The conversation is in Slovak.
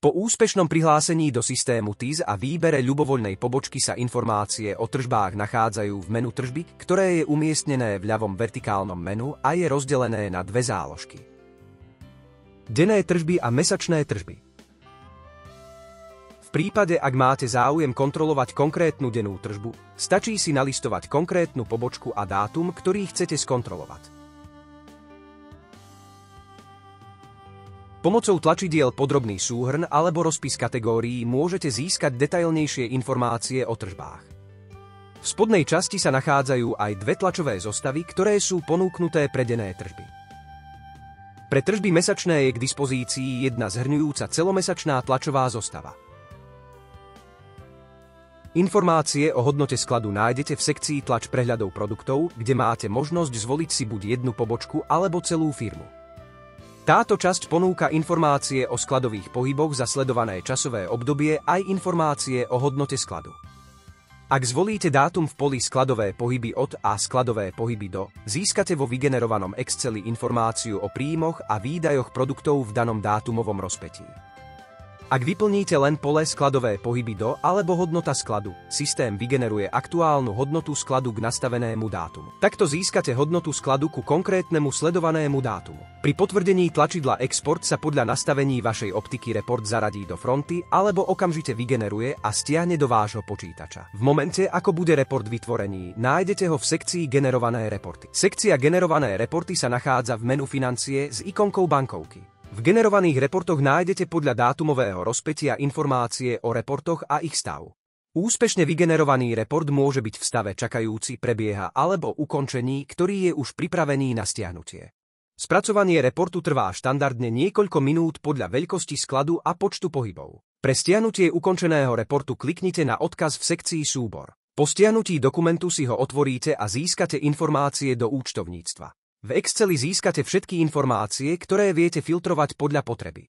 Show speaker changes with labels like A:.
A: Po úspešnom prihlásení do systému TIS a výbere ľubovoľnej pobočky sa informácie o tržbách nachádzajú v menu tržby, ktoré je umiestnené v ľavom vertikálnom menu a je rozdelené na dve záložky. Denné tržby a mesačné tržby. V prípade, ak máte záujem kontrolovať konkrétnu dennú tržbu, stačí si nalistovať konkrétnu pobočku a dátum, ktorý chcete skontrolovať. Pomocou tlačidiel Podrobný súhrn alebo rozpis kategórií môžete získať detailnejšie informácie o tržbách. V spodnej časti sa nachádzajú aj dve tlačové zostavy, ktoré sú ponúknuté pre denné tržby. Pre tržby mesačné je k dispozícii jedna zhrňujúca celomesačná tlačová zostava. Informácie o hodnote skladu nájdete v sekcii Tlač prehľadov produktov, kde máte možnosť zvoliť si buď jednu pobočku alebo celú firmu. Táto časť ponúka informácie o skladových pohyboch za sledované časové obdobie aj informácie o hodnote skladu. Ak zvolíte dátum v poli Skladové pohyby od a Skladové pohyby do, získate vo vygenerovanom Exceli informáciu o príjmoch a výdajoch produktov v danom dátumovom rozpätí. Ak vyplníte len pole Skladové pohyby do alebo hodnota skladu, systém vygeneruje aktuálnu hodnotu skladu k nastavenému dátumu. Takto získate hodnotu skladu ku konkrétnemu sledovanému dátumu. Pri potvrdení tlačidla Export sa podľa nastavení vašej optiky report zaradí do fronty alebo okamžite vygeneruje a stiahne do vášho počítača. V momente, ako bude report vytvorený, nájdete ho v sekcii Generované reporty. Sekcia Generované reporty sa nachádza v menu Financie s ikonkou bankovky. V generovaných reportoch nájdete podľa dátumového rozpätia informácie o reportoch a ich stav. Úspešne vygenerovaný report môže byť v stave čakajúci, prebieha alebo ukončení, ktorý je už pripravený na stiahnutie. Spracovanie reportu trvá štandardne niekoľko minút podľa veľkosti skladu a počtu pohybov. Pre stiahnutie ukončeného reportu kliknite na odkaz v sekcii Súbor. Po stiahnutí dokumentu si ho otvoríte a získate informácie do účtovníctva. V Exceli získate všetky informácie, ktoré viete filtrovať podľa potreby.